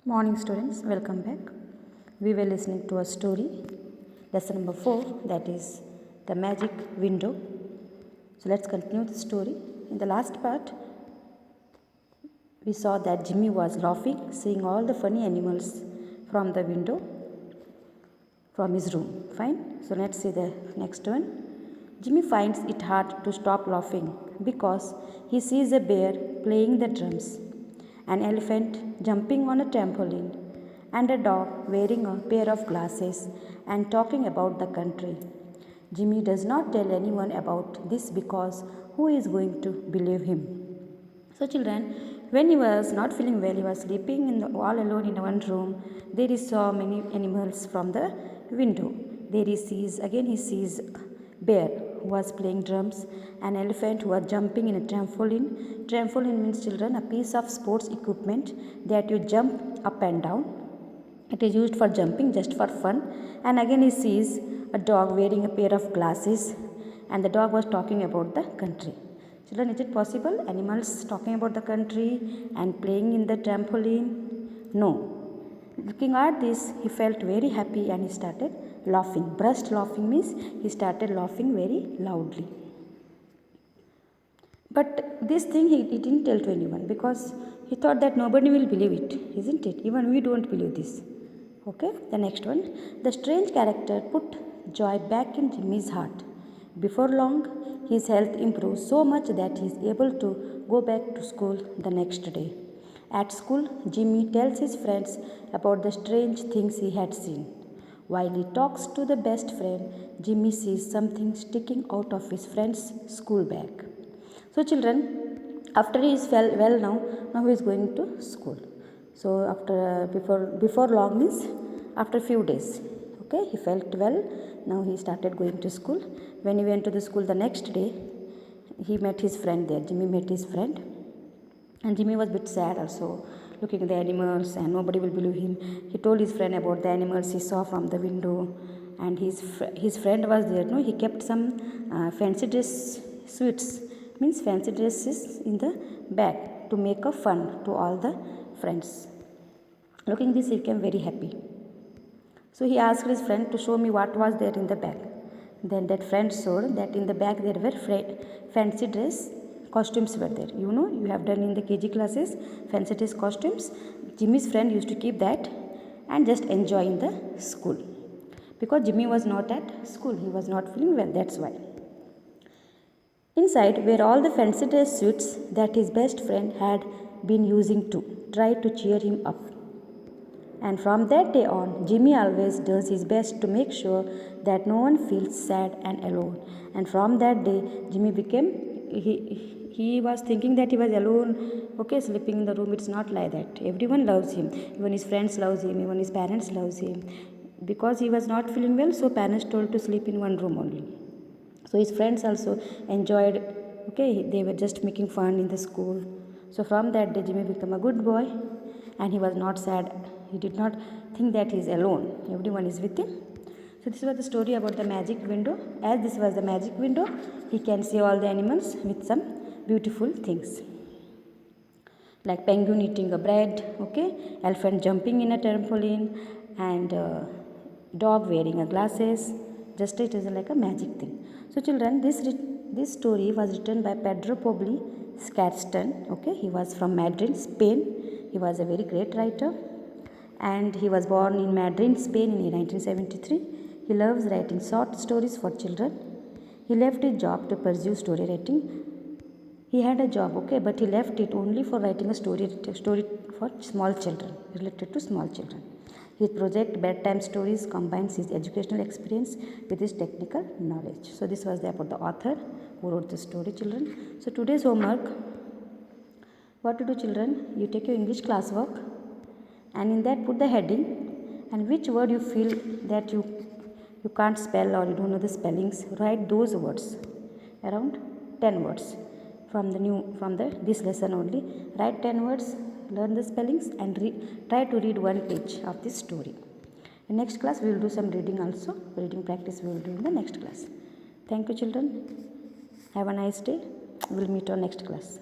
Morning students, welcome back. We were listening to a story, lesson number 4, that is the magic window. So let's continue the story. In the last part, we saw that Jimmy was laughing, seeing all the funny animals from the window from his room. Fine. So let's see the next one. Jimmy finds it hard to stop laughing because he sees a bear playing the drums, an elephant jumping on a trampoline, and a dog wearing a pair of glasses and talking about the country. Jimmy does not tell anyone about this because who is going to believe him? So, children, when he was not feeling well, he was sleeping all alone in one room. There he saw many animals from the window. There he sees bear who was playing drums, an elephant who was jumping in a trampoline. Trampoline means, children, a piece of sports equipment that you jump up and down. It is used for jumping, just for fun. And again he sees a dog wearing a pair of glasses, and the dog was talking about the country. Children, is it possible? Animals talking about the country and playing in the trampoline? No. Looking at this, he felt very happy and he started laughing. Burst laughing means he started laughing very loudly. But this thing he didn't tell to anyone because he thought that nobody will believe it, isn't it? Even we don't believe this. Okay, the next one. The strange character put joy back in Jimmy's heart. Before long, his health improved so much that he is able to go back to school the next day. At school, Jimmy tells his friends about the strange things he had seen. While he talks to the best friend, Jimmy sees something sticking out of his friend's school bag. So, children, after he is well now he is going to school. So, before long means after few days. Okay, he felt well. Now he started going to school. When he went to the school the next day, he met his friend there. Jimmy met his friend, and Jimmy was a bit sad also, looking at the animals, and nobody will believe him. He told his friend about the animals he saw from the window, and his friend was there. No, he kept some fancy dress sweets, means fancy dresses in the bag to make a fun to all the friends. Looking this, he became very happy. So he asked his friend to show me what was there in the bag. Then that friend showed that in the bag there were fancy dress costumes were there. You know, you have done in the KG classes fancy dress costumes. Jimmy's friend used to keep that and just enjoy in the school. Because Jimmy was not at school, he was not feeling well, that's why. Inside were all the fancy dress suits that his best friend had been using to try to cheer him up. And from that day on, Jimmy always does his best to make sure that no one feels sad and alone. And from that day, Jimmy he was thinking that he was alone, okay, sleeping in the room. It's not like that. Everyone loves him. Even his friends loves him. Even his parents loves him. Because he was not feeling well, so parents told to sleep in one room only. So his friends also enjoyed, okay, they were just making fun in the school. So from that day, Jimmy became a good boy, and he was not sad. He did not think that he is alone. Everyone is with him. So this was the story about the magic window. As this was the magic window, he can see all the animals with some beautiful things. Like penguin eating a bread, okay, elephant jumping in a trampoline, and dog wearing a glasses. Just it is like a magic thing. So children, this story was written by Pedro Pablo Scarston. Okay, he was from Madrid, Spain. He was a very great writer, and he was born in Madrid, Spain in 1973. He loves writing short stories for children. He left his job to pursue story writing. He had a job, okay, but he left it only for writing a story for small children, related to small children. His project, Bedtime Stories, combines his educational experience with his technical knowledge. So this was about the author who wrote the story, children. So today's homework, what to do, children? You take your English classwork, and in that put the heading and which word you feel that you can't spell or you don't know the spellings. Write those words, around 10 words from this lesson only. Write 10 words, learn the spellings, and try to read one page of this story. In next class we will do some reading also. Reading practice we will do in the next class. Thank you, children. Have a nice day. We will meet on next class.